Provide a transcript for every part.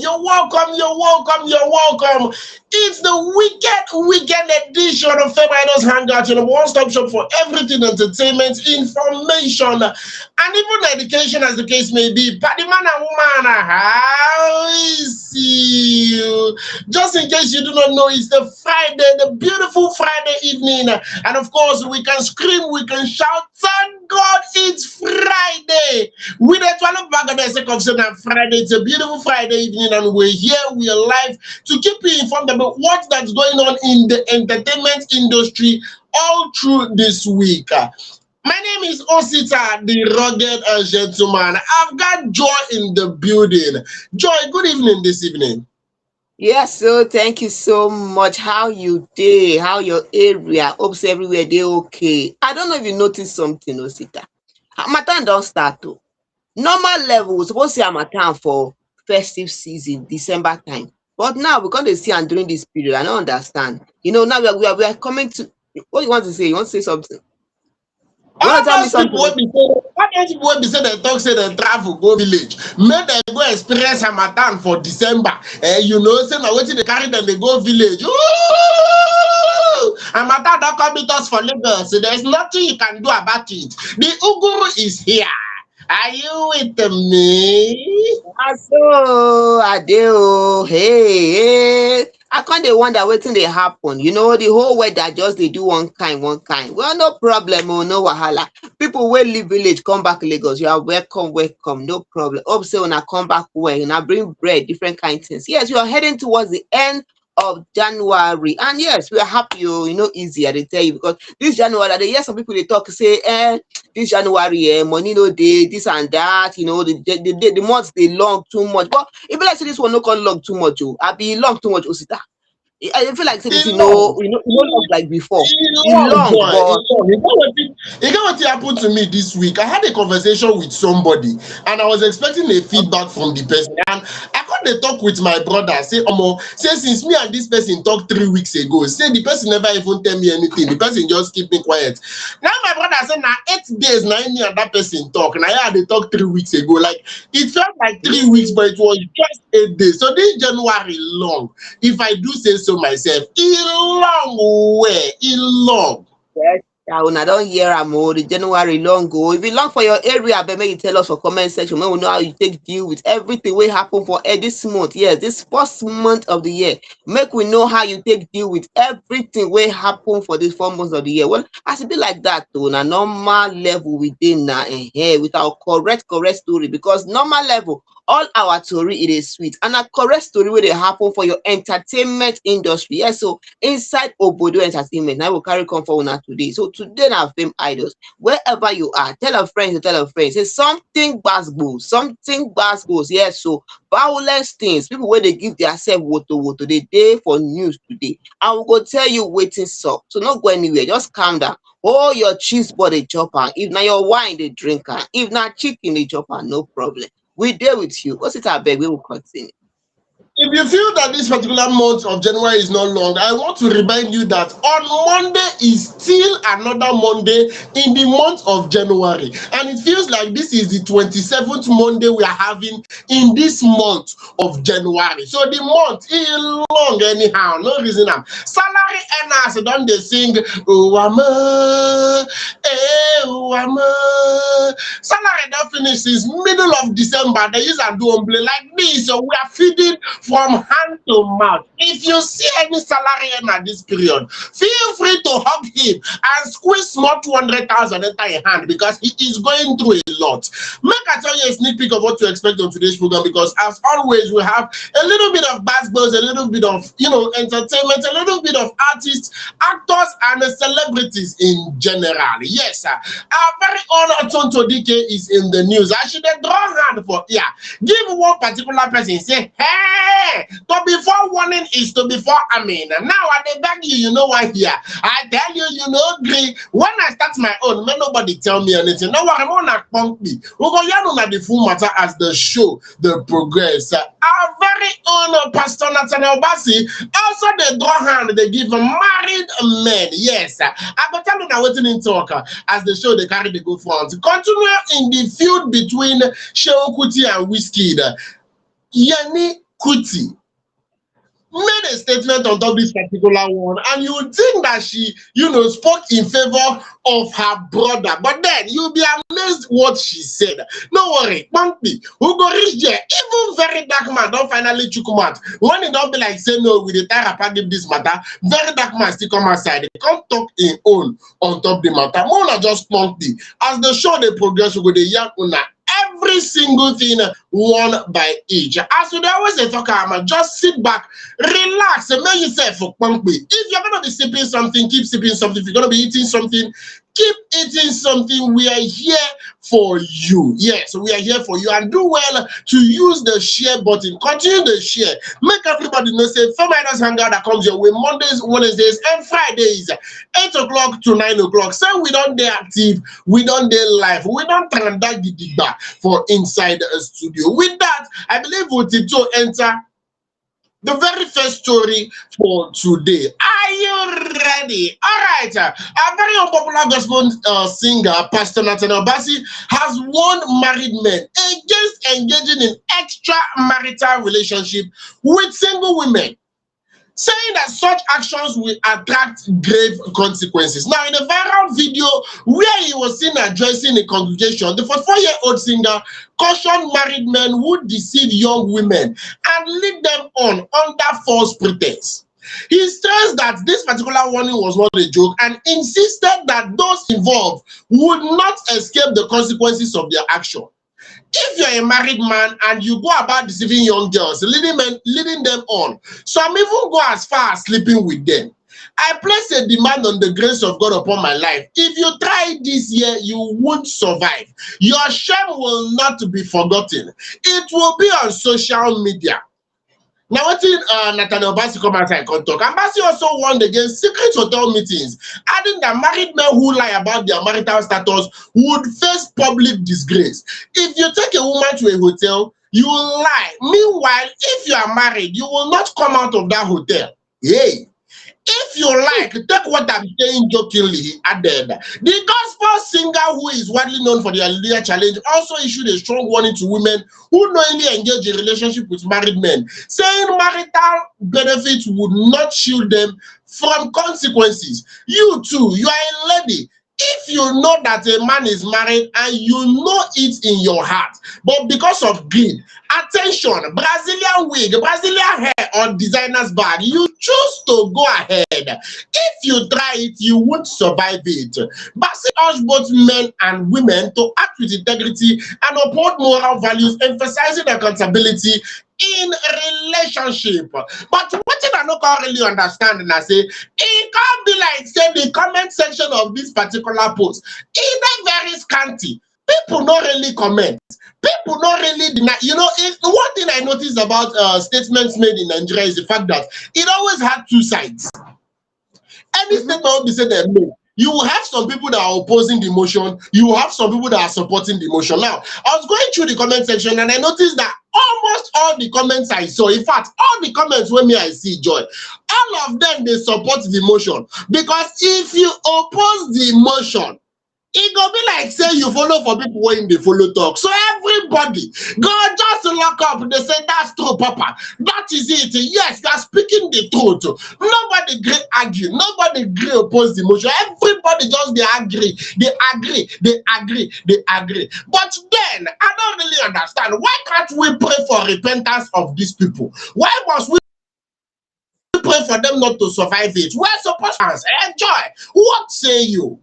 You're welcome, you're welcome, you're welcome. It's the weekend edition of Fameidols Hangout, one-stop shop for everything entertainment, information, and even education, as the case may be. Padi man and woman, how is you? Just in case you do not know, it's the Friday, the beautiful Friday evening, and of course, we can scream, we can shout, thank God it's Friday. With a 12 bag of the second of Friday, it's a beautiful Friday evening, and we're here, we are live to keep you informed about what that's going on in the entertainment industry all through this week. My name is Osita, the rugged gentleman. I've got Joy in the building. Joy, good evening this evening. Yes, so thank you so much. How you day? How your area? Hopes everywhere they okay. I don't know if you noticed something, Osita. Harmattan don't start to. Normal level was supposed to see Harmattan for festive season, December time. But now we're going to see and during this period. I don't understand. Now we are coming to. What you want to say? You want to say something? You want to tell me something? All those people will be say they talk, say they travel go village. Make them go experience Harmattan for December. Say now waiting they carry them, they go village. Ooh! Harmattan don't come meet us for Lagos. So there's nothing you can do about it. The Uguru is here. Are you with me? Adeo, hey. I can't dey wonder wetin dey happen. The whole weather just they do one kind. Well, no problem, no wahala. People wey leave village come back Lagos. You are welcome, no problem. Hope say una come back well, una bring bread, different kind things. Yes, you are heading towards the end of January, and yes, we are happy. Easier they tell you because this January, they hear some people they talk say, this January, money no day, this and that. The months they long too much, but if like say this one no come long too much, I be long too much, Osita. I feel like say this, long like before. Long, but you know what happened to me this week? I had a conversation with somebody, and I was expecting a feedback from the person. And I they talk with my brother. Say since me and this person talked 3 weeks ago, say the person never even tell me anything. The person just keep me quiet. Now my brother said, now 8 days, now me and that person talk. Now yeah, they talked 3 weeks ago. Like it felt like 3 weeks, but it was just 8 days. So this January long, if I do say so myself, long. Yes, I don't hear the January long go. If you long for your area, but make you tell us for comment section. We know how you take deal with everything will happen for this month. Yes, this first month of the year. Make we know how you take deal with everything will happen for this 4 months of the year. Well, as it be like that though, na normal level within now with our correct story, because normal level. All our story it is sweet and a correct story where they happen for your entertainment industry. Yes, so inside Obodo Entertainment, I will carry come for una today. So today now Fame Idols, wherever you are, tell a friend, say something bad goes. Yes, so violence things, people where they give themselves woto they day for news today. I will go tell you waiting so not go anywhere, just calm down. Oh, your cheese body chopper. If now your wine they drink, if not chicken they chopper, no problem. We deal with you. What's it our beg? We will continue. If you feel that this particular month of January is not long, I want to remind you that on Monday is still another Monday in the month of January. And it feels like this is the 27th Monday we are having in this month of January. So the month is long anyhow, no reason. Salary earners don't they sing, Uwama, Uwama. Salary don't finish since middle of December. They use a do like this. So we are feeding from hand to mouth. If you see any salary at this period, feel free to hug him and squeeze small 200,000 into your hand because he is going through a lot. Make I tell you a sneak peek of what to expect on today's program, because as always we have a little bit of basketballs, a little bit of entertainment, a little bit of artists, actors, and celebrities in general. Yes, our very own Tonto Dikeh is in the news. I should draw hand for give one particular person say, hey, to be forewarning is to be forearming. Now I beg you, you know what here? I tell you, you know, agree. When I start my own, may nobody tell me anything. No, I'm on a pumpy. We go on the full matter as the show, the progress. Our very own Pastor Nathaniel Bassey also they draw hand, they give married men. Yes, I go tell you now waiting in talk as the show they carry the go front. Continue in the feud between Yeni Kuti and Wizkid. Yeni Kuti made a statement on top this particular one, and you would think that she, spoke in favor of her brother, but then you'll be amazed what she said. No worry, Monkey, who go reach there, even VeryDarkMan don't finally chook him out. When it don't be like, say no, with the tire give this matter, VeryDarkMan still come outside, they come talk in own on top the matter. Mona just Monkey. As the show they progress, we go the young una every single thing one by each. As we always say, just sit back, relax, and make yourself for pumpy. If you're gonna be sipping something, keep sipping something. If you're gonna be eating something, keep eating something. We are here for you. Yes, we are here for you. And do well to use the share button. Continue the share. Make everybody know, say, Fameidols Hangout that comes your way Mondays, Wednesdays, and Fridays, 8 o'clock to 9 o'clock. So we don't day active, we don't day live, we don't transact the back for inside the studio. With that, I believe we'll to enter the very first story for today. Are you ready? All right. A very unpopular gospel singer, Pastor Nathaniel Bassey, has warned married men against engaging in extramarital relationship with single women, saying that such actions will attract grave consequences. Now, in a viral video where he was seen addressing a congregation, the 44-year-old singer cautioned married men who deceive young women and lead them on under false pretense. He stressed that this particular warning was not a joke and insisted that those involved would not escape the consequences of their action. If you're a married man and you go about deceiving young girls, leading them on, some even go as far as sleeping with them, I place a demand on the grace of God upon my life. If you try this year, you won't survive. Your shame will not be forgotten. It will be on social media. Now, what did Nathaniel Bassey come outside and talk? And Bassey also warned against secret hotel meetings, adding that married men who lie about their marital status would face public disgrace. If you take a woman to a hotel, you will lie. Meanwhile, if you are married, you will not come out of that hotel. Hey. If you like, take what I'm saying jokingly, he added. The gospel singer, who is widely known for the Hallelujah Challenge, also issued a strong warning to women who knowingly engage in relationship with married men, saying marital benefits would not shield them from consequences. You too, you are a lady. If you know that a man is married and you know it in your heart, but because of greed, attention, Brazilian wig, Brazilian hair, or designer's bag, you choose to go ahead. If you try it, you won't survive it. Bassey urged both men and women to act with integrity and uphold moral values, emphasizing accountability in relationship. But what I don't really understand, and I say, it can't be like, say, the comment section of this particular post. It's very scanty. People don't really comment. People don't really deny. One thing I noticed about statements made in Nigeria is the fact that it always had two sides. Any statement will be said that no. You will have some people that are opposing the motion. You will have some people that are supporting the motion. Now, I was going through the comment section and I noticed that almost all the comments I saw, in fact, all the comments where I see Joy, all of them, they support the motion. Because if you oppose the motion, it go be like say you follow for people when they follow talk. So everybody go just lock up. They say that's true, Papa. That is it. Yes, you are speaking the truth. Nobody agree argue. Nobody agree oppose the motion. Everybody just they agree. They agree. They agree. They agree. But then I don't really understand. Why can't we pray for repentance of these people? Why must we pray for them not to survive it? We're supposed to enjoy. What say you?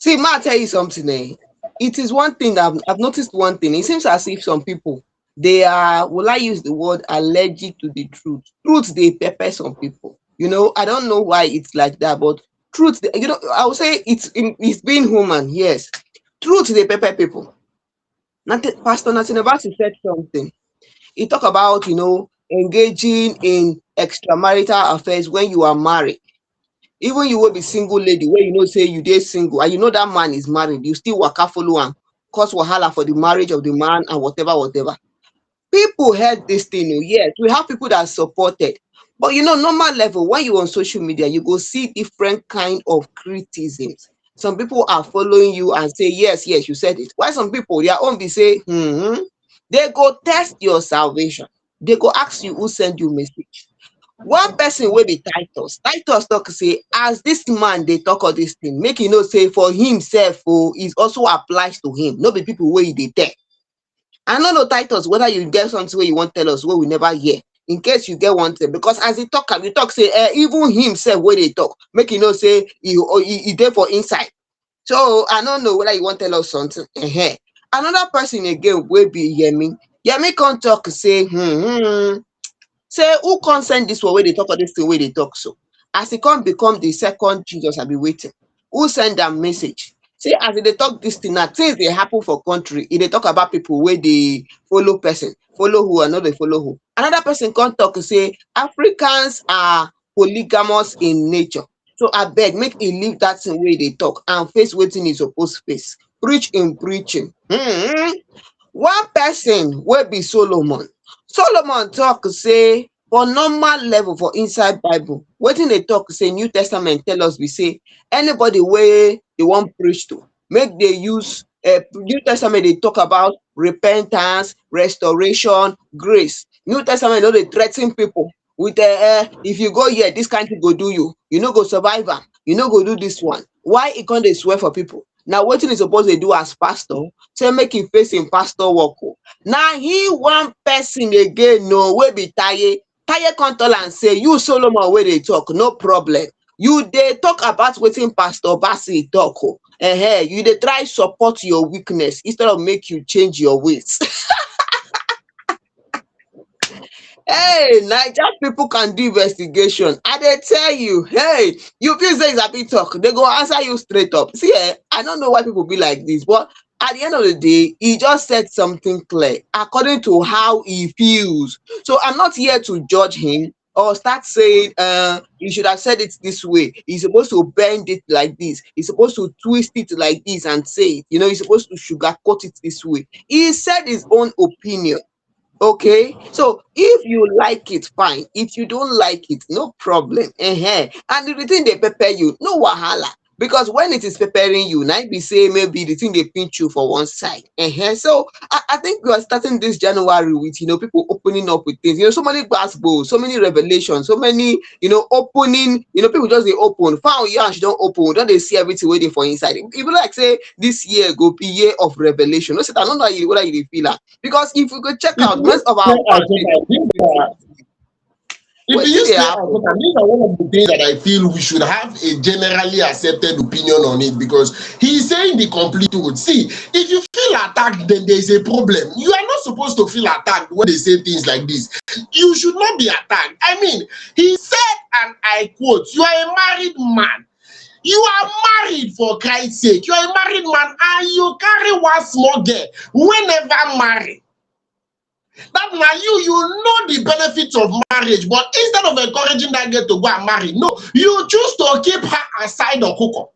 See, ma, I'll tell you something. It is one thing that I've noticed one thing. It seems as if some people, they are, will I use the word, allergic to the truth. Truth, they pepper some people. I don't know why it's like that, but truth, I would say it's being human, yes. Truth, they pepper people. Pastor Nathaniel Bassey said something. He talked about, engaging in extramarital affairs when you are married. Even you will be single lady where say you date single and that man is married, you still waka follow and cause wahala for the marriage of the man and whatever. People heard this thing. Yes, we have people that support it. But normal level, when you're on social media, you go see different kind of criticisms. Some people are following you and say, yes, you said it. Why some people, their own be say, They go test your salvation. They go ask you who send you message. One person wey be Titus talk say as this man dey talk all this thing, make e know say for himself it also applies to him, no be people wey e dey tell. I no know Titus whether you get something wey you wan tell us wey we never hear. In case you get one thing, because as he talk am, you talk say even himself wey dey talk, make e know say e dey for inside. So I no know whether you wan tell us something. Another person again wey be Yemi come talk say say who come send this one wey dey talk all this thing wey dey talk so, as e come become the second Jesus I be waiting, who send am message? Say as e dey talk this thing now, things dey happen for country, e dey talk about people wey dey follow person, follow who and no dey follow who. Another person come talk say Africans are polygamous in nature, so abeg make e leave that thing wey e dey talk and face wetin e suppose face. Preach in preaching. One person wey be Solomon talk say for normal level for inside Bible, wetin dey talk say New Testament tell us be say anybody wey dey wan preach to, make dey use New Testament dey talk about repentance, restoration, grace. New Testament no dey threa ten people with if you go here this kind thing go do you, you no go survive am, you no go do this one. Why e come dey swear for people? Na wetin e suppose dey do as pastor, say make e face im pastor work. Na he one person again wey be Taye come tell am say you Solomon wey dey talk, no problem, you dey talk about wetin Pastor Bassey talk you dey try support your weakness instead of make you change your ways. Hey, Naija people can do investigation. I dey tell you, hey, you feel say it's a bit talk, they go answer you straight up. See, I don't know why people be like this, but at the end of the day, he just said something clear according to how he feels. So I'm not here to judge him or start saying you should have said it this way. He's supposed to bend it like this. He's supposed to twist it like this and say it. You know, he's supposed to sugarcoat it this way. He said his own opinion. Okay, so if you like it, fine. If you don't like it, no problem. And if the thing they pepper you, no wahala. Because when it is preparing you, now be say maybe the thing they pinch you for one side. So I think we are starting this January with people opening up with things. So many gospels, so many revelations, so many opening. People just they open. Found you and she don't open. Don't they see everything waiting for inside? People like say this year go be year of revelation. No, say I don't know whether you feel that, because if we could check If out you most of our If you wetin use dey clear happen. and these are one of the things that I feel we should have a generally accepted opinion on it, because he's saying the complete truth. See, if you feel attacked, then there is a problem. You are not supposed to feel attacked when they say things like this. You should not be attacked. I mean, he said, and I quote, "You are a married man. You are married, for Christ's sake. You are a married man and you carry one small girl whenever married. That now you know the benefits of marriage, but instead of encouraging that girl to go and marry, no, you choose to keep her aside or cook up.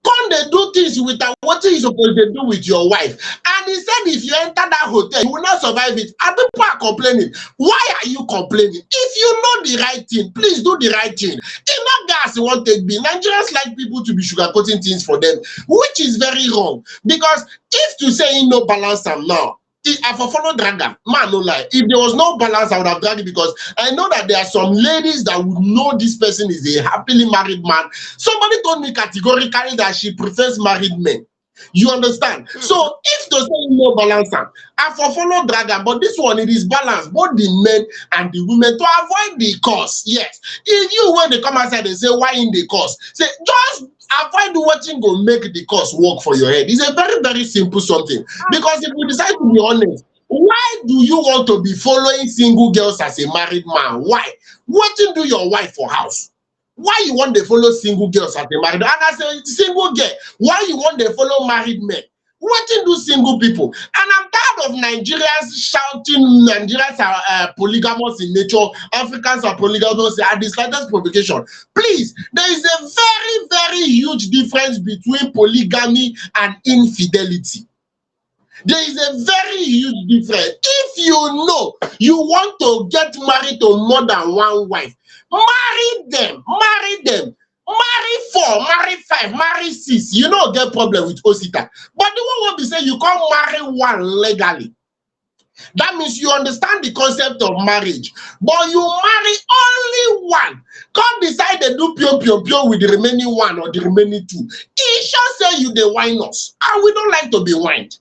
Come they do things with her, what are you supposed to do with your wife? And he said if you enter that hotel, you will not survive it. And people are complaining. Why are you complaining? If you know the right thing, please do the right thing. In not gas you want to be. Nigerians like people to be sugarcoating things for them, which is very wrong. Because if to say you no balance them now, I for follow dragon, man, no lie. If there was no balance, I would have dragged it, because I know that there are some ladies that would know this person is a happily married man. Somebody told me categorically that she prefers married men. You understand? So if to say no balance, I for follow dragon, but this one it is balanced, both the men and the women, to avoid the cost. Yes. If you when they come outside and say why in the cost, say just avoid watching go make the cost work for your head. It's a very, very simple something. Because if we decide to be honest, why do you want to be following single girls as a married man? Why? What you do your wife for house? Why you want to follow single girls as a married man? And as a single girl, why you want to follow married men? What you do single people? And I'm tired of Nigerians shouting Nigerians are polygamous in nature, Africans are polygamous at the slightest provocation. Please, there is a very, very huge difference between polygamy and infidelity. There is a very huge difference. If you know you want to get married to more than one wife, marry them, marry them. Marry 4, marry 5, marry 6. You know get problem with Osita. But the one will be saying you can't marry one legally. That means you understand the concept of marriage, but you marry only one. Come decide to do pure pure pure with the remaining one or the remaining two. It shall say you the wine us, and we don't like to be wined.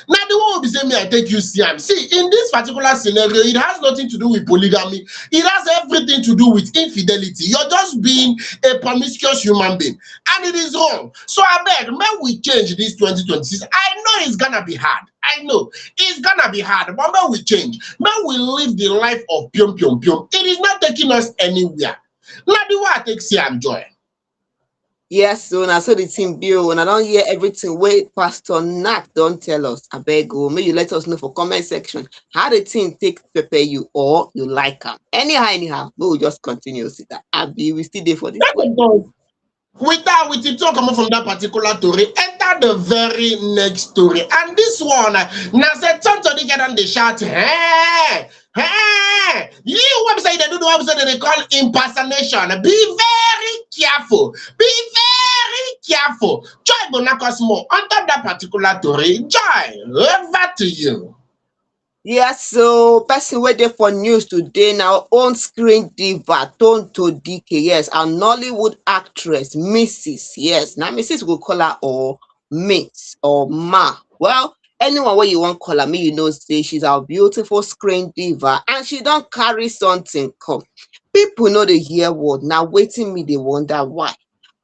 Now the one will be saying me, I take you Siam. See, in this particular scenario, it has nothing to do with polygamy. It has everything to do with infidelity. You're just being a promiscuous human being, and it is wrong. So I beg, may we change this 2026. I know it's gonna be hard. I know it's gonna be hard, but may we change. May we live the life of pium pium pium. It is not taking us anywhere. Now the one I take Siam joy. Yes, so now so the team bill and I don't hear everything. Wait, Pastor Nat don't tell us. I beg you, may you let us know for comment section how the team take prepare you or you like them. Anyhow, we will just continue to that. We still there for this one. With that, with it talk coming from that particular story, enter the very next story. And this one, now said Tonto Dikeh and they shout, hey, hey, you website they do the website that they call impersonation. Be very careful. Be very careful. Joy Bonacosmo, under that particular story, Joy, over to you. Yes, so person waiting for news today now on screen diva Tonto Dikeh, yes, a Nollywood actress, Mrs. Yes, now Mrs. will call her or Miss or Ma. Well, anyone where you want call her, me you know say she's our beautiful screen diva and she don't carry something come. People know they hear word now waiting me they wonder why.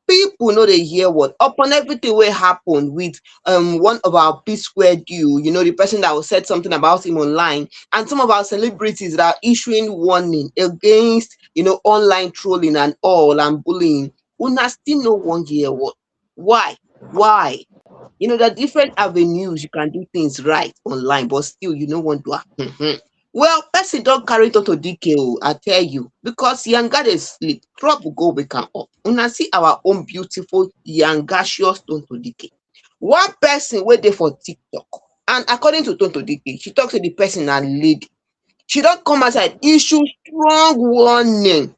People know they hear what upon everything will happen with one of our P Square due, you know, the person that was said something about him online, and some of our celebrities that are issuing warning against, you know, online trolling and all and bullying. Una still no one hear what. Why? You know, there are different avenues you can do things right online, but still you know want to. Well, person don't carry Tonto Dikeh, oh, I tell you, because Yanga dey sleep, crop will go wake am up. Una see our own beautiful Yangacious Tonto Dikeh. One person wey dey for TikTok, and according to Tonto Dikeh, she talk to the person na lady. She don come outside issue strong warning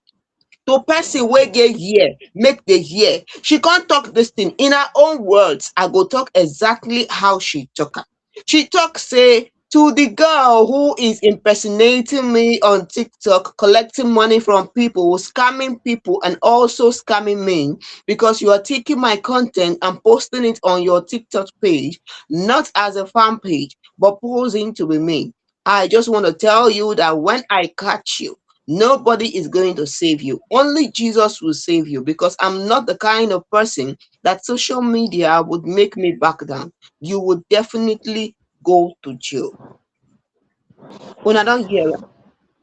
to person wey get ear, make the hear. She can't talk this thing in her own words. I go talk exactly how she talk am. She talk say to the girl who is impersonating me on TikTok, collecting money from people, scamming people, and also scamming me because you are taking my content and posting it on your TikTok page, not as a fan page, but posing to be me. I just want to tell you that when I catch you, nobody is going to save you. Only Jesus will save you because I'm not the kind of person that social media would make me back down. You would definitely go to jail. When I don't hear her,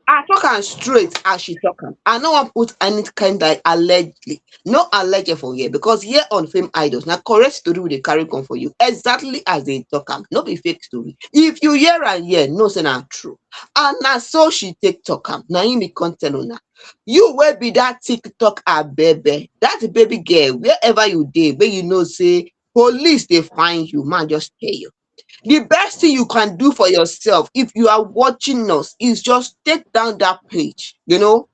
I talk am straight as she talk am. I no wan put any kind like allegedly. No alleged for here because here on Fame Idols, na correct story we dey carry come for you. Exactly as they talk am, no be fake story. If you hear am here, know say na true. And na so she take talk am. Na im me come tell una. You wey be that TikTok abebe, that baby girl, wherever you dey, wey you know say police dey find you, man just tell you. The best thing you can do for yourself if you are watching us is just take down that page, you know,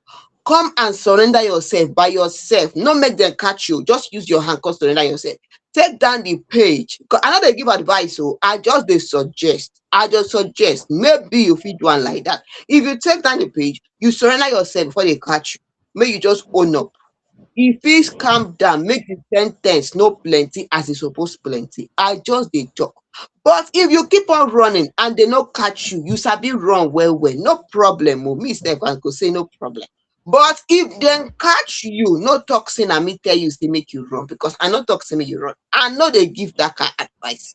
come and surrender yourself by yourself. Not make them catch you, just use your hand, come surrender yourself. Take down the page. I know they give advice, so I just suggest maybe you fit do one like that. If you take down the page, you surrender yourself before they catch you. May you just own up. If he's calm down, make the sentence no plenty as it's supposed plenty. I just dey talk. But if you keep on running and they no catch you, you sabi run well, no problem. Me sef I go say no problem. But if them catch you, no talk say na me tell you say make you run because I no talk say make you run. I know they give that kind of advice.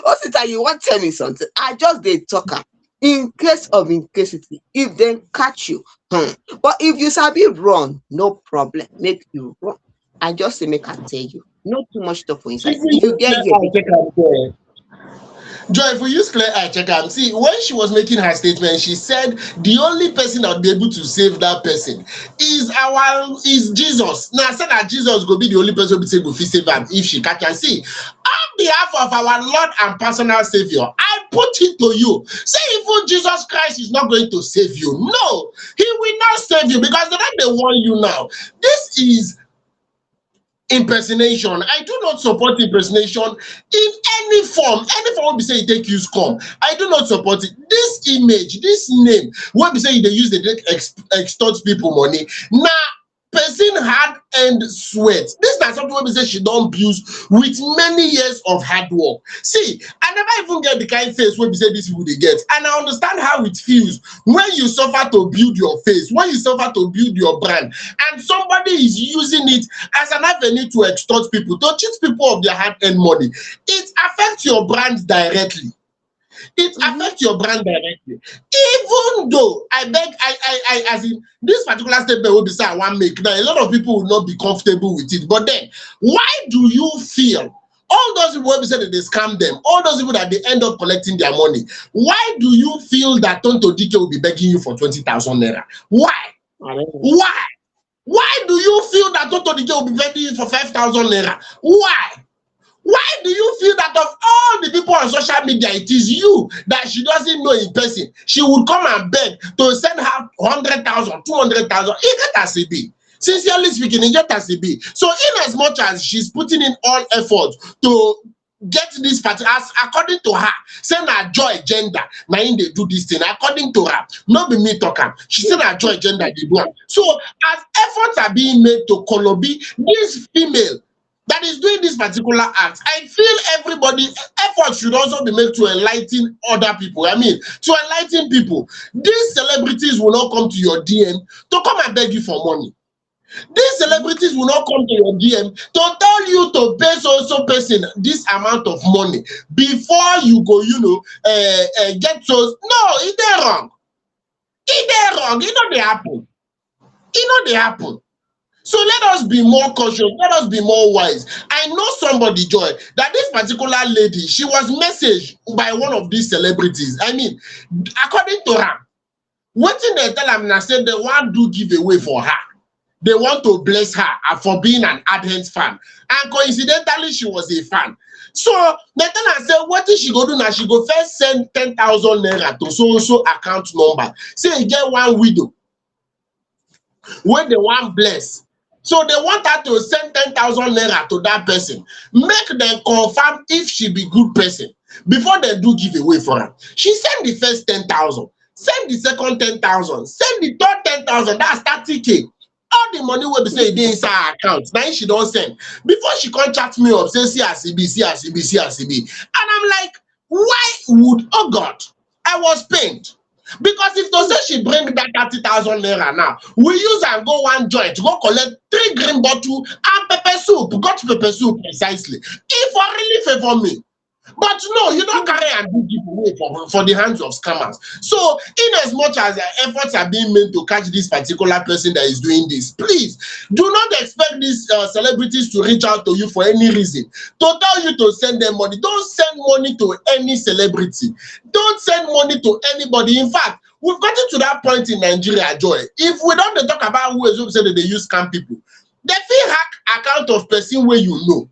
Also, you want tell me something? I just dey talk am. In case of incasity, if they catch you, but if you sabi run, no problem, make you run. I just say make I tell you, not too much stuff for inside. If you get here, Joy, if we use clear eye check am, see when she was making her statement, she said the only person that would be able to save that person is Jesus. Now I said that Jesus go be the only person who say go fit save am if she catch am. See, on behalf of our Lord and personal Savior, I put it to you. Say even Jesus Christ is not going to save you. No, he will not save you because they don't they warn you now. This is impersonation. I do not support impersonation in any form. Any form we say you take use come. I do not support it. This image, this name, when we say they use the extort people money. Now, person hard and sweat. This is something when we say she don't abuse with many years of hard work. See, I never even get the kind of face when we say these people they get. And I understand how it feels when you suffer to build your face, when you suffer to build your brand, and somebody is using it as an avenue to extort people, to cheat people of their hard-earned money. It affects your brand directly. It affects your brand directly. Even though I beg, I as in this particular statement will be say I want make. Now a lot of people will not be comfortable with it. But then, why do you feel all those people will say that they scam them, all those people that they end up collecting their money? Why do you feel that Tonto Dikeh will be begging you for 20,000 naira? Why? Why? Why do you feel that Tonto Dikeh will be begging you for 5,000 naira? Why? Why do you feel that of all the people on social media, it is you that she doesn't know in person? She would come and beg to send her 100,000, 200,000. It get as it be. Sincerely speaking, it get as it be. So in as much as she's putting in all effort to get this party, as according to her, saying her joy agenda, now in they do this thing. According to her, not be me talking. She said her joy agenda they do. So as efforts are being made to Kolobi, this female that is doing this particular act, I feel everybody's effort should also be made to enlighten other people. I mean, to enlighten people. These celebrities will not come to your DM to come and beg you for money. These celebrities will not come to your DM to tell you to pay so person this amount of money before you go, get so. No, it's wrong. It's wrong. It know they happen. It know they happen. So let us be more cautious. Let us be more wise. I know somebody, Joy, that this particular lady, she was messaged by one of these celebrities. I mean, according to her, what thing they tell her, said they want to give away for her. They want to bless her for being an ardent fan. And coincidentally, she was a fan. So Nathaniel said, what is she go do now? She go first send 10,000 naira to so account number. Say you get one widow when they want bless. So they want her to send 10,000 naira to that person. Make them confirm if she be good person before they do give away for her. She send the first 10,000, send the second 10,000, send the third 10,000. That's 30K. All the money will be say inside her account. Now she don't send. Before she contact me up, say CRCB. And I'm like, why would, oh God, I was pained. Because if to say she bring that 30,000 naira now, we use and go one joint, go collect 3 green bottle and pepper soup. Got pepper soup precisely. If I really favor me. But no, you don't carry and do giveaway for the hands of scammers. So, in as much as efforts are being made to catch this particular person that is doing this, please do not expect these celebrities to reach out to you for any reason. To tell you to send them money. Don't send money to any celebrity. Don't send money to anybody. In fact, we've gotten to that point in Nigeria, Joy. If we don't talk about who is who say that they use scam people, they feel hack account of person where you know.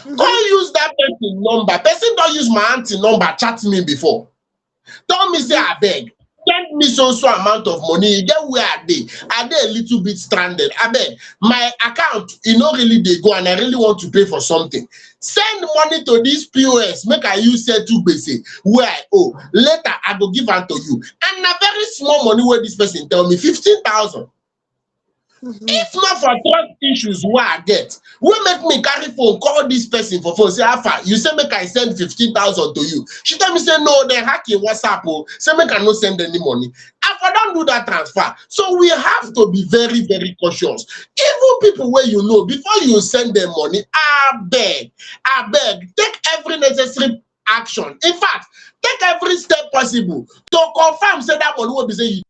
Don't use that person number. Person don't use my auntie number, chat me before. Tell me say I beg. Send me so amount of money. You get where are they? Are they a little bit stranded? I beg. My account, really they go and I really want to pay for something. Send money to this POS. Make I use settle basic where I owe. Later I go give unto you. And a very small money where this person tell me 15,000. If not for trust issues where I get, will make me carry phone, call this person for phone, say, Alpha, you say make I send 15,000 to you. She tell me, say, no, they hacking WhatsApp, say make I not send any money. Alpha don't do that transfer. So we have to be very, very cautious. Even people where you know, before you send them money, I beg, take every necessary action. In fact, take every step possible to confirm, say that money will be saying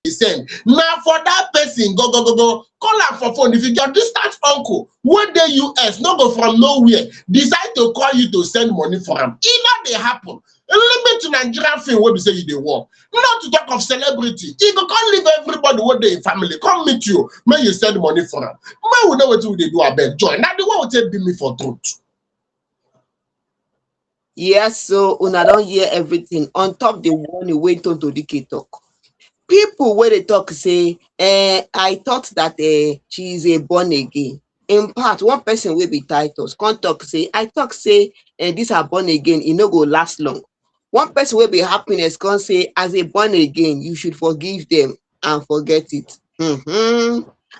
send. Now for that person, go call her for phone. If you get distant uncle, one day US, no go from nowhere, decide to call you to send money for him. Either they happen. Limit to Nigerian film where we say you they work. Not to talk of celebrity. You go come leave everybody what they family. Come meet you. May you send money for them. May we know what they do about join. Now the one will take me for truth. Yes, so una don't hear everything. On top the one way Tonto Dikeh talk. people where they talk say, I thought that she is a born again. In part, one person will be titles. Can't talk say, I talk say, these are born again. It no go last long. One person will be happiness. Can't say, as a born again, you should forgive them and forget it.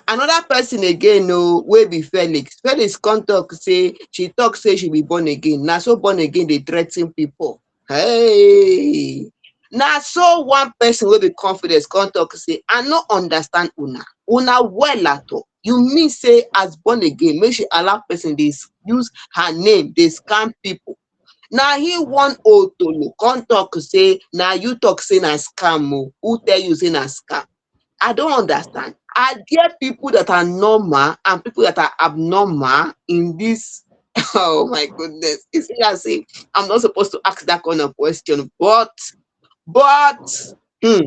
Another person again, no, will be Felix. Felix can't talk say, she be born again. Now so born again, they threaten people. Hey. Now, so one person will be confident, come talk say, I no understand una well at all. You mean say as born again, make she allow person this use her name, they scam people. Now he want Otolo, come talk say, now you talk say na scam, who tell you say na scam? I don't understand. I get people that are normal and people that are abnormal in this. Oh my goodness. It's as if I'm not supposed to ask that kind of question, but hmm,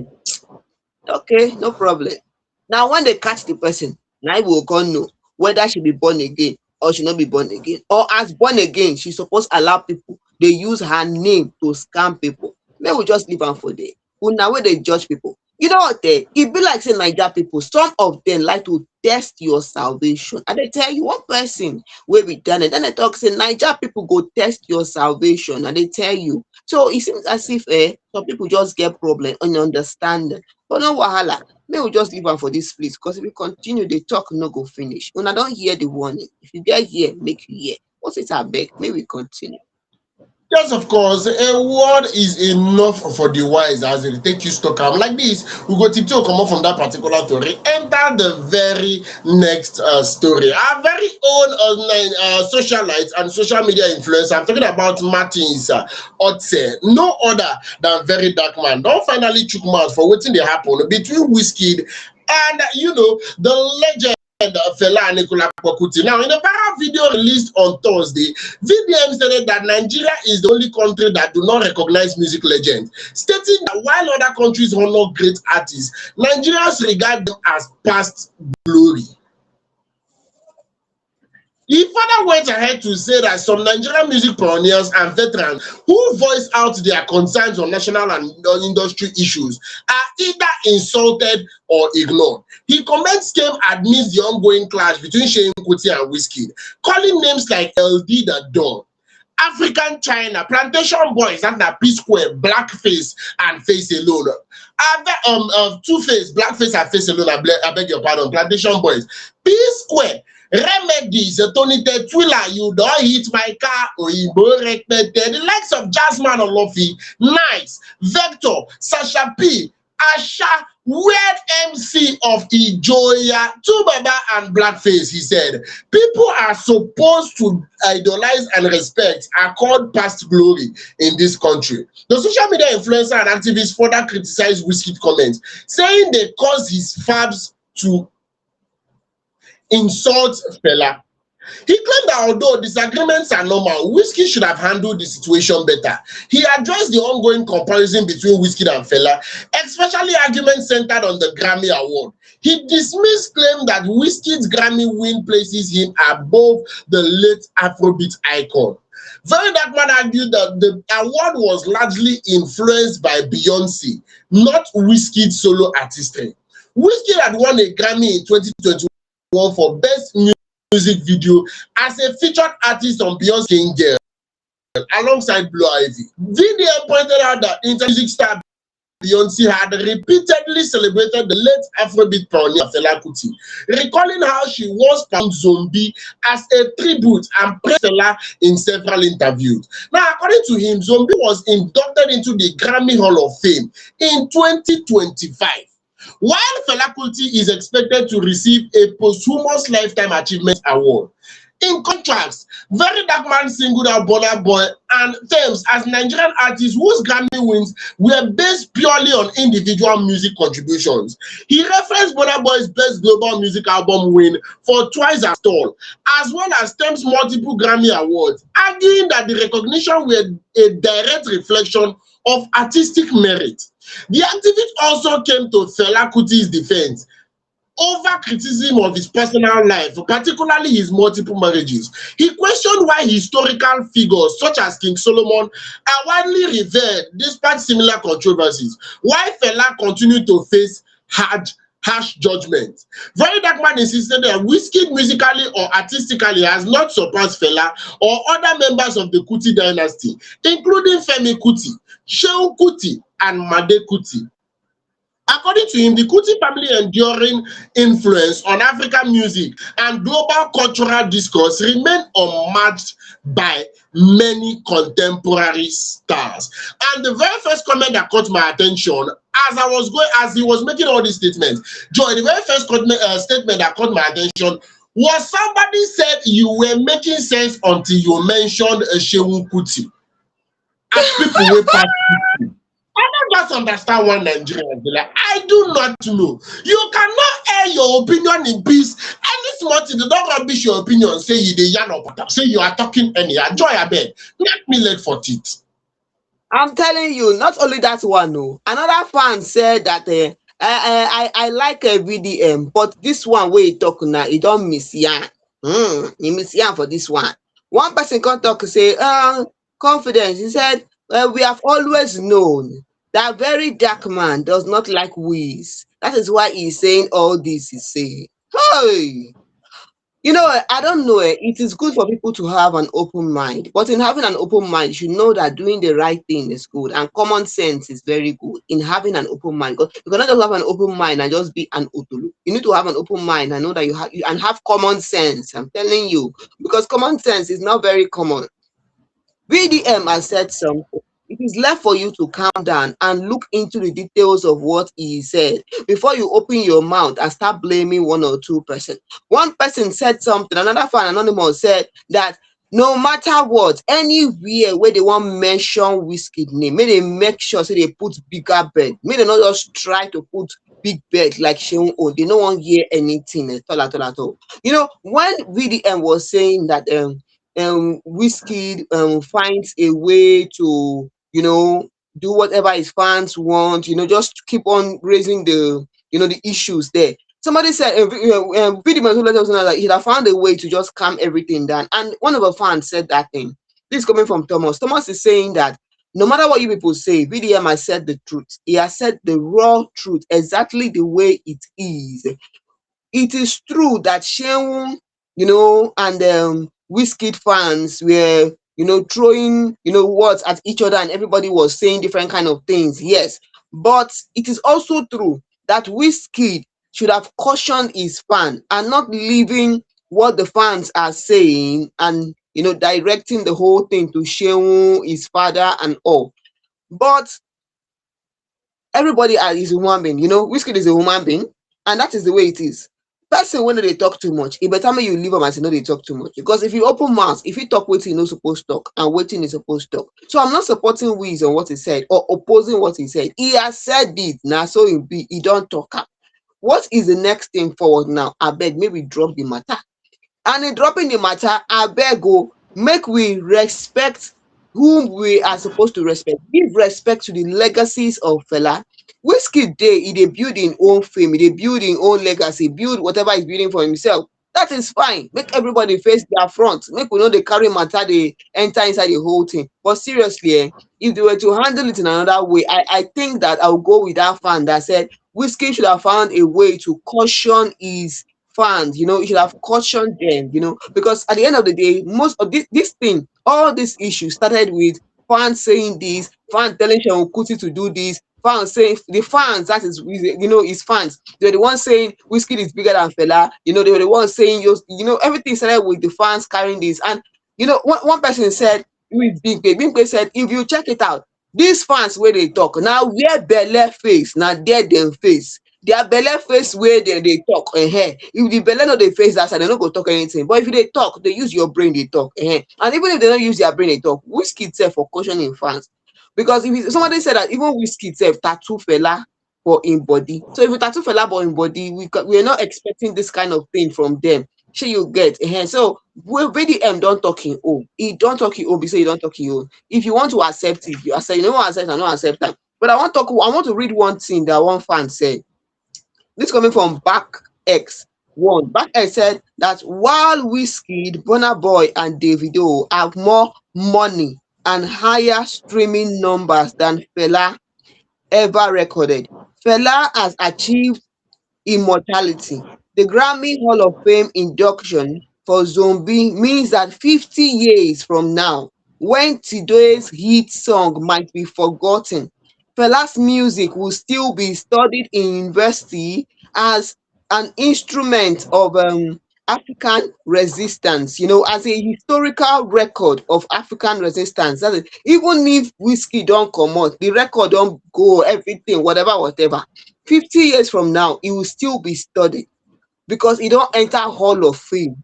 okay, no problem. Now when they catch the person, now we will go know whether she be born again or she not be born again. Or as born again, she supposed allow people they use her name to scam people. May we just leave her for there. Now where they judge people. You know what? It be like saying Niger people, some of them like to test your salvation. And they tell you one person will be done it. Then they talk say Niger people go test your salvation and they tell you. So it seems as if some people just get problem and understand. But no wahala. May we just leave am for this place because if we continue, the talk no go finish. When I don't hear the warning, if you get here, make you hear. What's it abeg? May we continue. Yes, of course, a word is enough for the wise as they take you stock am. Like this, we go tiptoe come up from that particular story, enter the very next story. Our very own socialite and social media influencer. I'm talking about Martins Otse, no other than VeryDarkMan. Don't finally chook mouth for wetin dey happen between Wizkid and the legend Fela and Yeni Kuti. Now, in a viral video released on Thursday, VDM stated that Nigeria is the only country that do not recognize music legends, stating that while other countries honor great artists, Nigerians regard them as past glory. He further went ahead to say that some Nigerian music pioneers and veterans who voice out their concerns on national and industry issues are either insulted or ignored. His comments came amidst the ongoing clash between Yeni Kuti and Wizkid, calling names like LD the Don, African China, Plantation Boys, and the P Square, Blackface, and Face Alone. Two-Face, Blackface, and Face Alone, I beg your pardon, Plantation Boys. P Square, Remedies, Tony Tetwila, You Don't Hit My Car, Oyinbo Rekpete, the likes of Jasmine Olofi, Nice, Vector, Sasha P, Asha, weird MC of Ijoya, Tubaba, and Blackface, he said. People are supposed to idolize and respect are called past glory in this country. The social media influencer and activist further criticized Wizkid comments, saying they caused his fabs to insult Fela. He claimed that although disagreements are normal, Wizkid should have handled the situation better. He addressed the ongoing comparison between Wizkid and Fela, especially arguments centered on the Grammy Award. He dismissed claim that Wizkid's Grammy win places him above the late Afrobeat icon. VeryDarkMan argued that the award was largely influenced by Beyonce, not Wizkid's solo artistry. Wizkid had won a Grammy in 2021 for Best Music Video as a featured artist on Beyonce's King Girl alongside Blue Ivy. VDM pointed out that music star Beyonce had repeatedly celebrated the late Afrobeat pioneer Fela Kuti, recalling how she once found Zombie as a tribute and praised Fela in several interviews. Now, according to him, Zombie was inducted into the Grammy Hall of Fame in 2025. While Fela Kuti is expected to receive a posthumous Lifetime Achievement Award. In contrast, VeryDarkMan singled out Burna Boy and Thames as Nigerian artists whose Grammy wins were based purely on individual music contributions. He referenced Burna Boy's Best Global Music Album win for Twice as Tall, as well as Thames' multiple Grammy Awards, arguing that the recognition were a direct reflection of artistic merit. The activist also came to Fela Kuti's defense, over criticism of his personal life, particularly his multiple marriages. He questioned why historical figures such as King Solomon are widely revered despite similar controversies, why Fela continued to face harsh judgment. VeryDarkMan insisted that Wizkid musically or artistically has not surpassed Fela or other members of the Kuti dynasty, including Femi Kuti, Seun Kuti, and Made Kuti. According to him, the Kuti family enduring influence on African music and global cultural discourse remain unmatched by many contemporary stars. And the very first comment that caught my attention as he was making all these statements, Joy, the very first statement that caught my attention was somebody said you were making sense until you mentioned Seun Kuti. As people will pass. I don't just understand one Nigerian. Like, I do not know. You cannot air your opinion in peace. Any small thing, they don't rubbish your opinion. Say you the yarn up. Say you are talking anyhow. Joy a bed. Let me let for it. I'm telling you, not only that one, no. Another fan said that I like a VDM, but this one where he talk now, he don't miss yarn. He miss yarn for this one. One person can talk say, confidence. He said, well, we have always known that VeryDarkMan does not like Wiz. That is why he's saying all this. He's saying, hey. You know, I don't know. It is good for people to have an open mind, but in having an open mind, you should know that doing the right thing is good, and common sense is very good in having an open mind. Because you cannot just have an open mind and just be an utulu. You need to have an open mind and know that and have common sense. I'm telling you, because common sense is not very common. VDM has said something. It is left for you to calm down and look into the details of what he said before you open your mouth and start blaming one or two person. One person said something, another fan anonymous said that no matter what, anywhere where they want mention Wizkid name, may they make sure so they put bigger bed. May they not just try to put big bed like Seun O. They don't want to hear anything at all. You know, when VDM was saying that Wizkid finds a way to, you know, do whatever his fans want, you know, just keep on raising the, you know, the issues there. Somebody said, VDM let us know that he had found a way to just calm everything down. And one of the fans said that thing. This is coming from Thomas. Thomas is saying that no matter what you people say, VDM has said the truth. He has said the raw truth, exactly the way it is. It is true that Seun, you know, and Wizkid fans were, you know, throwing, you know, words at each other and everybody was saying different kind of things. Yes. But it is also true that Wizkid should have cautioned his fan and not leaving what the fans are saying and, you know, directing the whole thing to Seun, his father and all. But everybody is a human being, you know, Wizkid is a human being, and that is the way it is. Person when they talk too much, it better me you leave them and say no, they talk too much. Because if you open mouth, if you talk waiting, no supposed to talk, and waiting is supposed to talk. So I'm not supporting Wiz on what he said or opposing what he said. He has said it now, so he don't talk up. What is the next thing forward now? I beg, maybe drop the matter. And in dropping the matter, I beg go make we respect whom we are supposed to respect. Give respect to the legacies of Fela. Wizkid Day, he build in own fame, he build in own legacy, build whatever he's building for himself. That is fine. Make everybody face their front. Make we know they carry matter, they enter inside the whole thing. But seriously, if they were to handle it in another way, I think that I'll go with that fan that said Wizkid should have found a way to caution his fans, you know, you should have cautioned them, you know, because at the end of the day, most of this thing, all this issue started with fans saying this, fans telling Seun Kuti to do this, fans saying the fans, that is, you know, his fans, they're the ones saying Wizkid is bigger than Fela, you know, they were the ones saying, you know, everything started with the fans carrying this. And, you know, one person said, with Big Bay said, if you check it out, these fans where they talk, now where belle face, now there them face. Their belle face where they talk. If the belle no they face that side, they don't go talk anything. But if they talk, they use your brain, they talk. And even if they don't use their brain, they talk. Wizkid self for cautioning fans. Because if somebody said that even Wizkid self tattoo Fela for in body. So if you tattoo Fela for in body, we are not expecting this kind of thing from them. Sure you get. So VDM don't talk in O. He don't talk in O because you don't talk in O. If you want to accept it, you accept. You don't accept, I don't accept that. But I want to read one thing that one fan said. This coming from back X. One, Back X said that while Wizkid, Burna Boy, and Davido have more money and higher streaming numbers than Fela ever recorded, Fela has achieved immortality. The Grammy Hall of Fame induction for Zombie means that 50 years from now, when today's hit song might be forgotten, Fela's music will still be studied in university as an instrument of African resistance, as a historical record of African resistance. That is, even if whiskey don't come out, the record don't go, everything, whatever, whatever. 50 years from now, it will still be studied because e don enter hall of fame.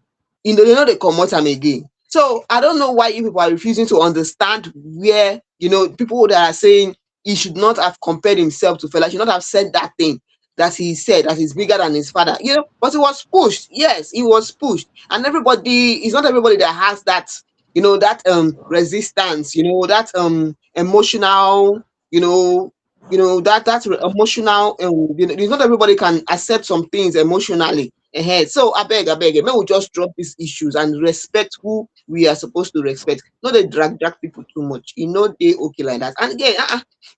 They no dey comot am again. So I don't know why you people are refusing to understand where, people that are saying he should not have compared himself to Fela, should not have said that thing that he said, that he's bigger than his father. But he was pushed. Yes, he was pushed. And everybody, it's not everybody that has that, that resistance, that emotional, you know, that emotional, it's not everybody can accept some things emotionally. So I beg, may we just drop these issues and respect who we are supposed to respect. Not they drag people too much. They okay like that. And again,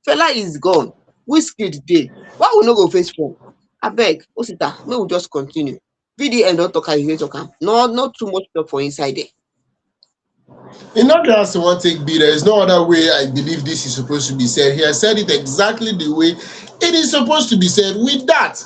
Fela is gone. Wizkid dey. Why we no go face phone? Abeg, Osita, may we just continue. VDM don talk am, you dey talk am. No, not too much talk for inside there. In order as to one take B, there is no other way I believe this is supposed to be said. He has said it exactly the way it is supposed to be said. With that,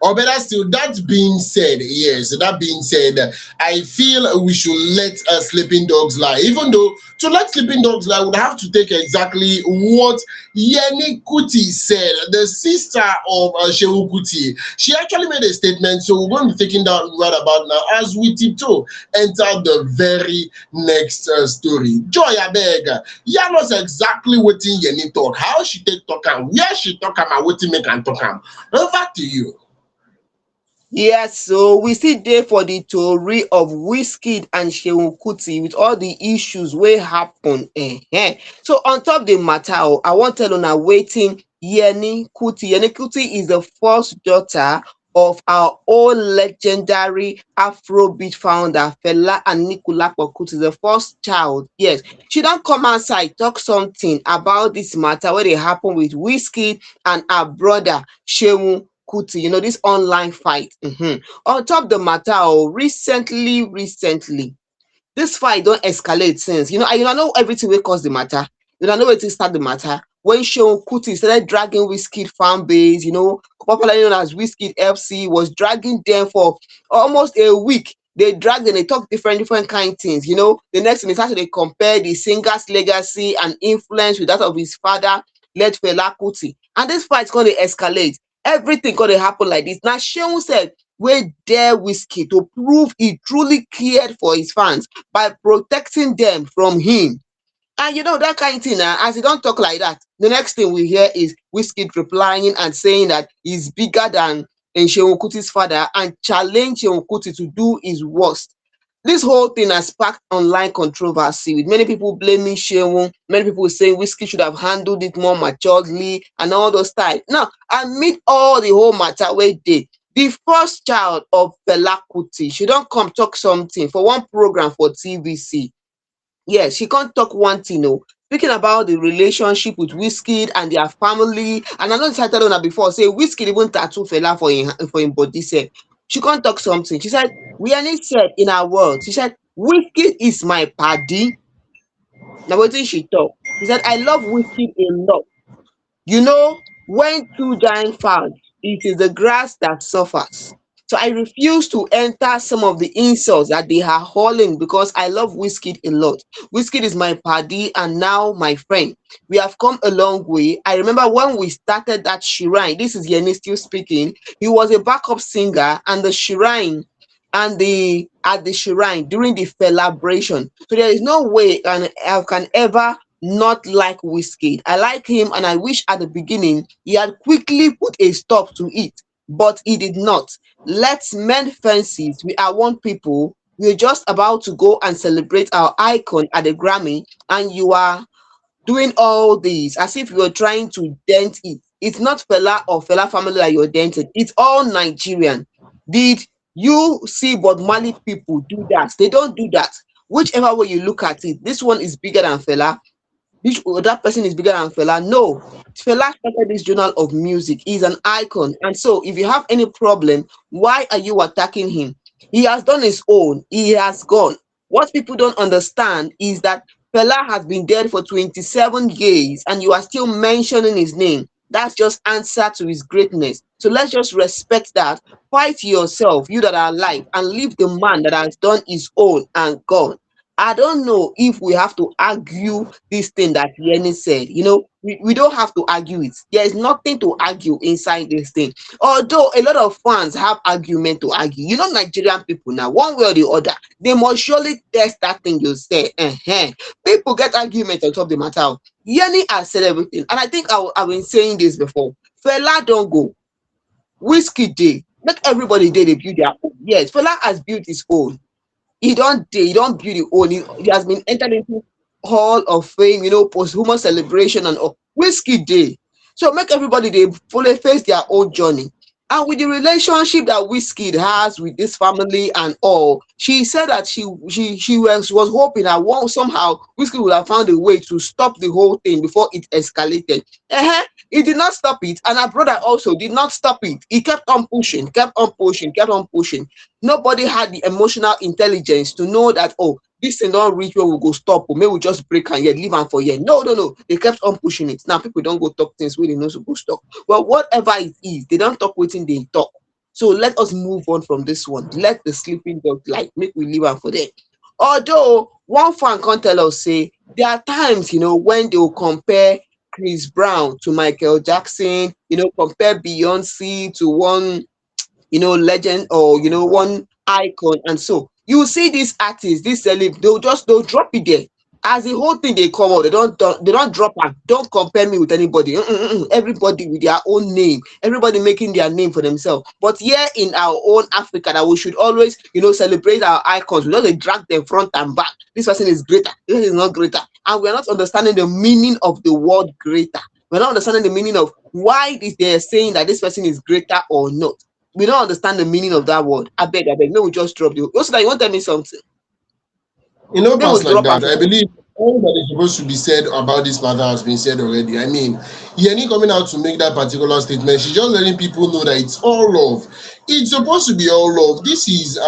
or better still, that being said, yes, that being said, I feel we should let sleeping dogs lie. Even though to let sleeping dogs lie would have to take exactly what Yeni Kuti said, the sister of Seun Kuti. She actually made a statement, so we're going to be taking that right about now as we tiptoe enter the very next story. Joy Abeg, yeah, knows exactly what Yeni thought, how she take talk am, where she talk am, and what make am talk am. Over to you. Yes, so we still there for the tori of Wizkid and Seun Kuti with all the issues wey happen. So on top the matter, I wan tell una wetin Yeni Kuti. Yeni Kuti is the first daughter of our old legendary Afrobeat founder Fela and Anikulapo Kuti, the first child. Yes, she don come outside talk something about this matter wey dey happen with Wizkid and her brother Seun Kuti, this online fight. On top the matter, recently, this fight don't escalate since. I know everything will cause the matter. Know wetin start the matter. When Seun Kuti started dragging Wizkid fan base, popularly known as Wizkid FC, was dragging them for almost a week. They dragged and they talk different kind things. The next thing is how they compare the singer's legacy and influence with that of his father, led Fela Kuti. And this fight is going to escalate. Everything gonna happen like this. Now Seun said wey dare Wizkid to prove he truly cared for his fans by protecting them from him. And that kind of thing, as he don't talk like that, the next thing we hear is Wizkid replying and saying that he's bigger than Seun Kuti's father and challenge Seun Kuti to do his worst. This whole thing has sparked online controversy with many people blaming Seun, many people saying Wizkid should have handled it more maturely and all those types. Now, amid all the whole matter wey dey, the first child of Fela Kuti, she don come talk something for one program for TVC. Yes, she can't talk one thing, speaking about the relationship with Wizkid and their family. And I know I told her before, say Wizkid even tattoo Fela for him body sef. She can't talk something. She said, Rihanna said in her words, she said, Wizkid is my padi. Now wetin she talk? She said, I love Wizkid a lot. When two giant fight, it is the grass that suffers. So I refuse to enter some of the insults that they are hauling because I love Wizkid a lot. Wizkid is my paddy and now my friend. We have come a long way. I remember when we started that shrine, this is Yeni still speaking, he was a backup singer and the shrine at the shrine during the celebration. So there is no way I can ever not like Wizkid. I like him and I wish at the beginning he had quickly put a stop to it, but he did not. Let's mend fences. We are one people. We're just about to go and celebrate our icon at the Grammy, and you are doing all this as if you're trying to dent it. It's not Fela or Fela family that you're denting. It's all Nigerian. Did you see Bob Marley people do that? They don't do that. Whichever way you look at it, this one is bigger than Fela. Which that person is bigger than Fela? No. Fela started this journal of music. He's an icon. And so if you have any problem, why are you attacking him? He has done his own. He has gone. What people don't understand is that Fela has been dead for 27 years and you are still mentioning his name. That's just answer to his greatness. So let's just respect that. Fight yourself, you that are alive, and leave the man that has done his own and gone. I don't know if we have to argue this thing that Yeni said. We don't have to argue it. There is nothing to argue inside this thing. Although a lot of fans have argument to argue. Nigerian people now, one way or the other, they must surely test that thing you say. People get argument on top of the matter. Yeni has said everything. And I think I've been saying this before. Fela don't go. Wizkid day. Make everybody day they build their own. Yes, Fela has built his own. He don't build it own. He has been entered into Hall of Fame, posthumous celebration and all. Whiskey Day. So make everybody they fully face their own journey. And with the relationship that Wizkid has with this family and all, she said that she was hoping that somehow Wizkid would have found a way to stop the whole thing before it escalated. He did not stop it, and her brother also did not stop it. He kept on pushing, kept on pushing, kept on pushing. Nobody had the emotional intelligence to know that, this thing don't reach where we go stop, or maybe we just break and yet leave and for yet. No. They kept on pushing it. Now people don't go talk things where they know to go stop. Well, whatever it is, they don't talk waiting, they talk. So let us move on from this one. Let the sleeping dog like make we leave and for them. Although one fan can tell us say there are times when they will compare Chris Brown to Michael Jackson, compare Beyonce to one legend or one icon. And so you see these artists, this celeb, they'll drop it there as the whole thing they come out. They don't drop and don't compare me with anybody. Everybody with their own name, everybody making their name for themselves. But here in our own Africa, that we should always celebrate our icons. We don't drag them front and back. This person is greater, this person is not greater, and we're not understanding the meaning of the word greater. We're not understanding the meaning of why they're saying that this person is greater or not. We don't understand the meaning of that word. I beg. No, we just drop you. Also, that you want to tell me something? They will Pass like drop that. us. I believe all that is supposed to be said about this matter has been said already. I mean, Yeni coming out to make that particular statement, she's just letting people know that it's all love. It's supposed to be all love. This is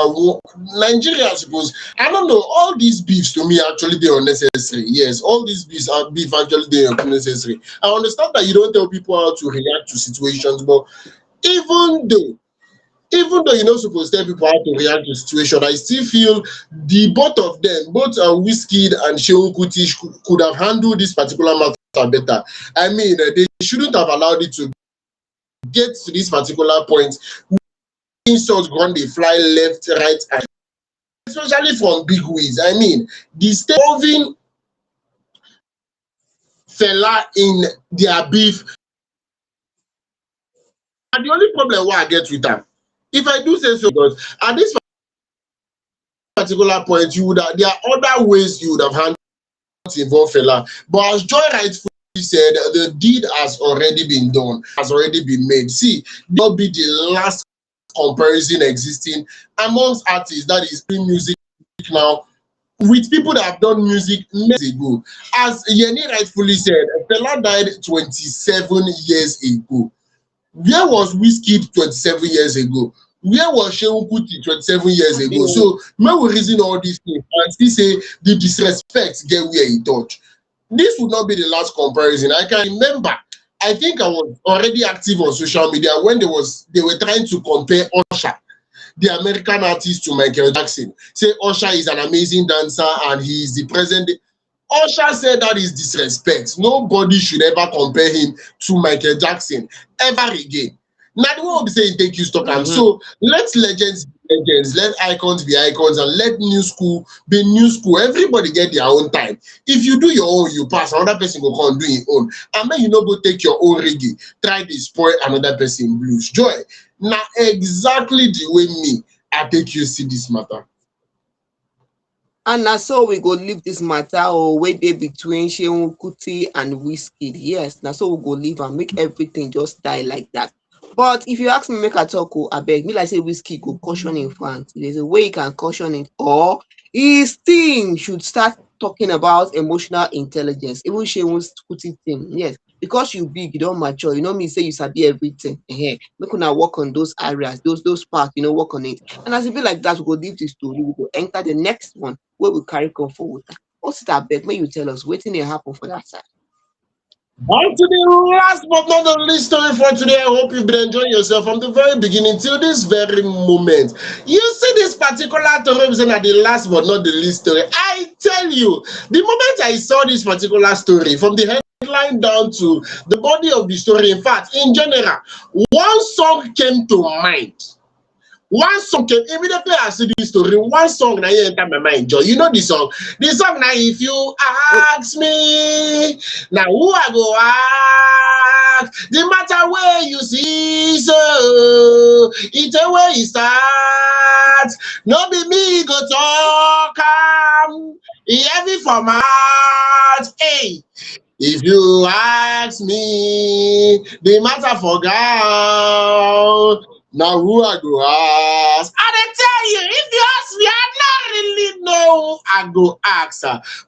Nigeria, I suppose. I don't know. All these beefs to me actually they are unnecessary. Yes, all these beef actually they are unnecessary. I understand that you don't tell people how to react to situations, but even though you're not supposed to tell people how to react to situation, I still feel the both of them, both Wizkid and Seun Kuti, could have handled this particular matter better. I mean, they shouldn't have allowed it to get to this particular point. Insults gone, they fly left, right, and especially from big ways. I mean, the state involving Fela in their beef. And the only problem why I get with that, if I do say so, because at this particular point, there are other ways you would have handled to involve Fela. But as Joy rightfully said, the deed has already been done, has already been made. See, there will be the last comparison existing amongst artists that is doing music now with people that have done music years ago. As Yeni rightfully said, Fela died 27 years ago. Where was Wizkid 27 years ago? Where was Seun Kuti 27 years ago? So when we reason all these things and still say the disrespect get where he touch. This would not be the last comparison. I can remember, I think I was already active on social media when they were trying to compare Usher, the American artist, to Michael Jackson. Say Usher is an amazing dancer and he is the present. Usher said that is disrespect. Nobody should ever compare him to Michael Jackson ever again. Now the one will be saying take you stock and so let legends be legends, let icons be icons, and let new school be new school. Everybody get their own time. If you do your own, you pass, another person will come do his own. And then you know go take your own reggae, try to spoil another person blues. Joy. Now exactly the way me I take you see this matter. And now so we go leave this matter or wait there between Seun Kuti and Wizkid. Yes, now so we go leave and make everything just die like that. But if you ask me, make a talk, I beg me like say Wizkid go caution in fans. There's a way you can caution it, or his team should start talking about emotional intelligence. Even Seun Kuti thing, yes, because you big, you don't mature. You know me say you sabi everything. Make una work on those areas, those parts. Work on it. And as it be like that, we go leave the story. We go enter the next one where we carry come forward. What's it? I beg, may you tell us waiting will happen for that side. On to the last but not the least story for today. I hope you've been enjoying yourself from the very beginning till this very moment. You see this particular story at the last but not the least story. I tell you, the moment I saw this particular story, from the headline down to the body of the story, in fact, in general, one song came to mind. One song came immediately. I see this story. One song now you enter my mind, Joy. You know the song. The song now, if you ask me, now who I go ask? The matter where you see, so it's a way it starts. No be me go talk. Heavy format. Hey. If you ask me, the matter for God. Now who I go ask? And I tell you, if you ask me, I don't really know who I go ask.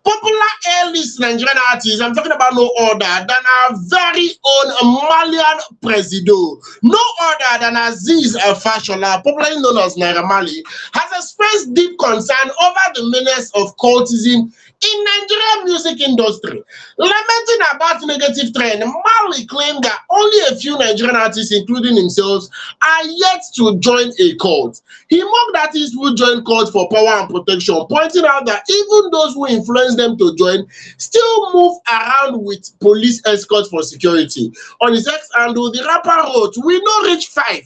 Popular A-list Nigerian artists, I'm talking about no other than our very own Malian Presido. No other than Aziz Fashola, popularly known as Naira Marley, has expressed deep concern over the menace of cultism in Nigerian music industry. Lamenting about negative trend, Marley claimed that only a few Nigerian artists, including himself, are yet to join a cult. He mocked artists who join cults for power and protection, pointing out that even those who influence them to join still move around with police escorts for security. On his ex handle, the rapper wrote, "We no reach 5.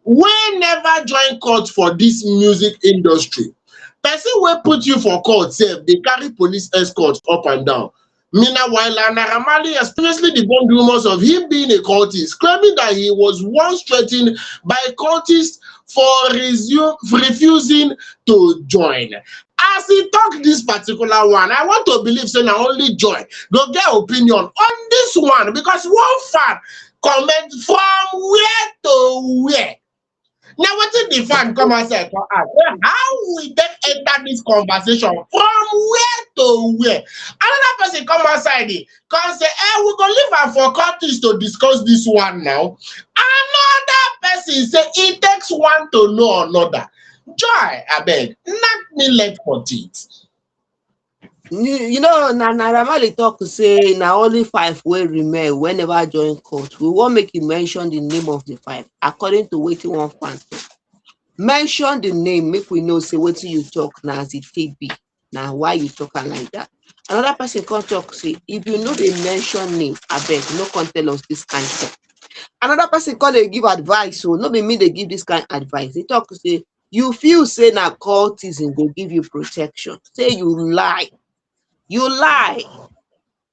We never join cult for this music industry. Person wey put you for court sef dey carry police escort up and down." Meanwhile, Naira Marley has previously debunked rumors of him being a cultist, claiming that he was once threatened by cultists for refusing to join. As he talk this particular one, I want to believe say na only Joy go get opinion on this one, because one fan comment from where to where. Now, what did the fan come outside for us? How we then enter this conversation from where to where? Another person come outside, come say, we go leave am for countries to discuss this one now. Another person say, it takes one to know another. Joy, I beg, knock me left for it. Naira Marley talk say na only 5 wey remain wey never join court. We wan make you mention the name of the 5 according to wetin one fan talk. Mention the name, make we know say wetin you talk na as it take be, na why you talk am like that. Another person come talk say, if you no dey mention name, abeg no come tell us this kind talk. Another person come dey give advice, so no be me dey give this kind advice. They talk say, you feel say na cultism go give you protection. Say you lie. You lie,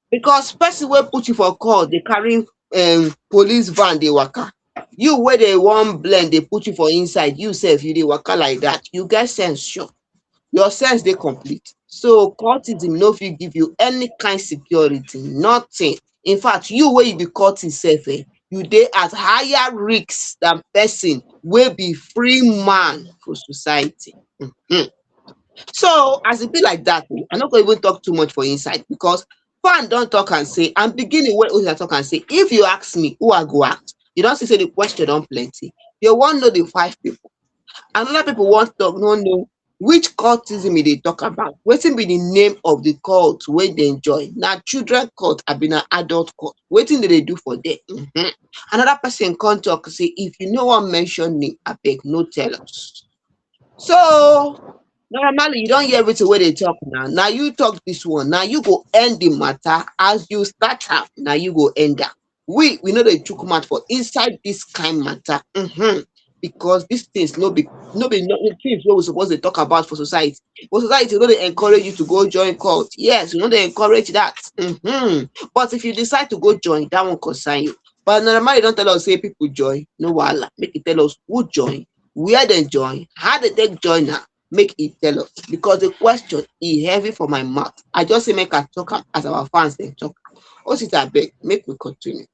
because person wey put you for court dey carry police van dey waka. You wey dey wan blend, dey put you for inside, you sef you dey waka like that. You get sense, sure. Your sense dey complete. So cultism no fit give you any kind security, nothing. In fact, you wey you be cultist sef, you dey at higher risk than person wey be free man for society. So as it be like that, I no go even talk too much for inside, because fan don talk and say, and beginning wey Oya talk and say, if you ask me who I go ask, you don see say the question don plenty. You wan know the 5 people. Another people want talk, no know which cultism e dey talk about. Wetin be the name of the cult wey dem join? Na children cult abi na adult cult? Wetin dey do for there? Another person come talk say, if you no wan mention name, abeg no tell us. So normally you don't hear everything where they talk now. Now you talk this one. Now you go end the matter as you start out. Now you go end up. We know they took mouth for inside this kind matter. Because these things no be things what we supposed to talk about for society. For society, they encourage you to go join cult. Yes, they encourage that. But if you decide to go join, that won't concern you. But normally don't tell us say people join. No wala. Make it tell us who join, where they join, how they take join now. Make it tell us, because the question is heavy for my mouth. I just say make us talk as our fans then talk. What is that beg? Make we continue.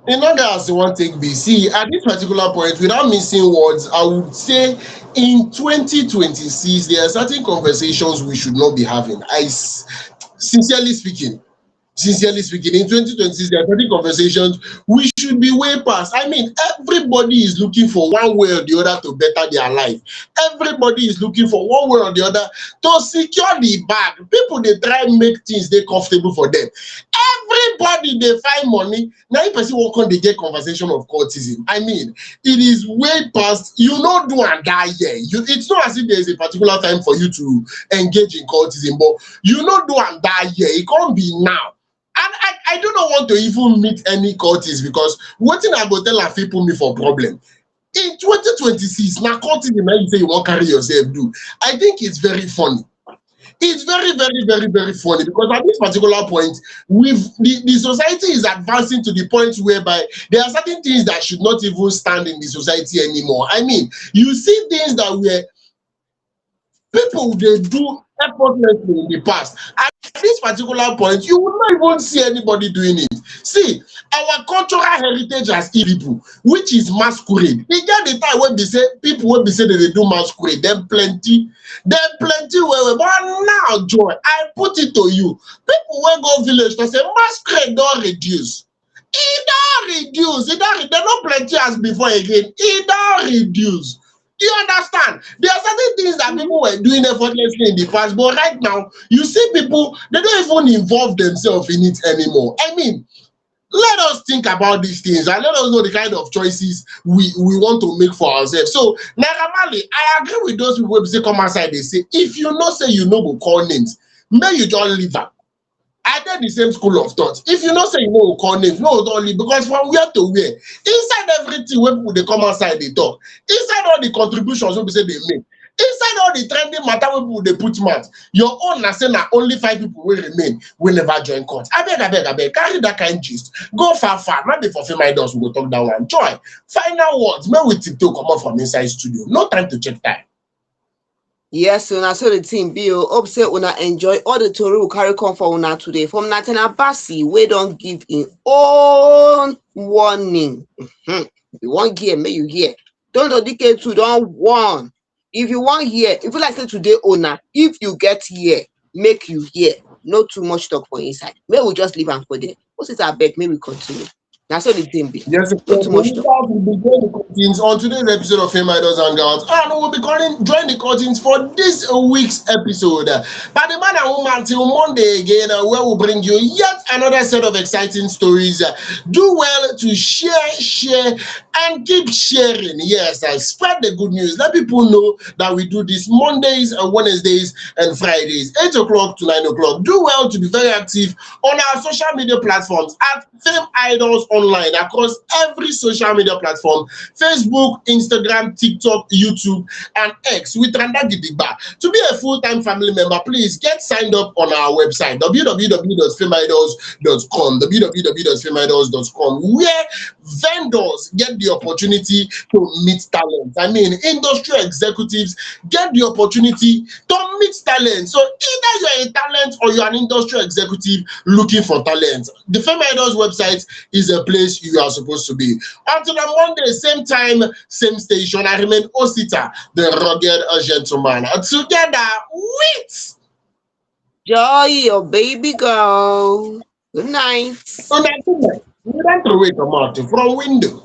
In order as you want take be, see, at this particular point, without missing words, I would say in 2026, there are certain conversations we should not be having. Sincerely speaking, in 2026, there are certain conversations we should be way past. I mean, everybody is looking for one way or the other to better their life. Everybody is looking for one way or the other to secure the bag. People they try and make things they comfortable for them. Everybody they find money. Now, if person walk on, they get conversation of cultism. I mean, it is way past. You know, do and die here. It's not as if there is a particular time for you to engage in cultism, but you know, do and die here. It can't be now. And I do not want to even meet any cultists because what thing I go tell and people me for problem. In 2026, now cultism, now you say you won't carry yourself, do. I think it's very funny. It's very, very, very, very funny because at this particular point, the society is advancing to the point whereby there are certain things that should not even stand in the society anymore. I mean, you see things that were people they do effortlessly in the past. At this particular point, you will not even see anybody doing it. See, our cultural heritage as people, which is masquerade. They get the time when they say people when they say that they do masquerade, then plenty well. But now, Joy, I put it to you. People will go village to say masquerade don't reduce. It don't reduce. They're not plenty as before again. It don't reduce. Do you understand? There are certain things that people were doing effortlessly in the past, but right now you see people they don't even involve themselves in it anymore. I mean, let us think about these things and let us know the kind of choices we want to make for ourselves. So Naira Marley, I agree with those people who say come outside. They say if you know say you know go call names, may you just leave am. I did the same school of thought. If you know say you know call names, no don't leave because from where to where, inside everything when people they come outside they talk, inside all the contributions wey be say they make, inside all the trending matter wey people they put mouth, your own na say na only 5 people will remain will never join court. Abeg, carry that kind gist. Go far, not be for Fameidols we go talk that one. Joy, final words, may we tiptoe come out from inside studio. No time to check time. Yes, una so the team be hope say una enjoy all the tori we carry come for una today from Nathaniel Bassey. We don't give in own warning. If you want hear, may you hear. Tonto Dikeh too don't warn. If you want hear, if you like say today owner, if you get here, make you hear. No too much talk for inside. May we just leave am for there. What's it abeg? May we continue. That's all the team be. Yes, No too much talk. will be joining the curtains on today's episode of Fameidols Hangout, and we'll be join the curtains for this week's episode. But the man and woman till Monday again, where we'll bring you yet another set of exciting stories. Do well to share, and keep sharing. Yes, spread the good news. Let people know that we do this Mondays, Wednesdays, and Fridays, 8 o'clock to 9 o'clock. Do well to be very active on our social media platforms at Fameidols Online across every social media platform: Facebook, Instagram, TikTok, YouTube, and X with Randa Gidigba. To be a full-time family member, please get signed up on our website www.fameidols.com, where vendors get the opportunity to meet talent. I mean, industry executives get the opportunity to meet talent. So either you're a talent or you're an industry executive looking for talent, the Fameidols website is a place you are supposed to be. Until on Monday, same time, same station, I remain Osita, the rugged gentleman. Together with Joy, your baby girl. Good night. we don't throw it come out from window.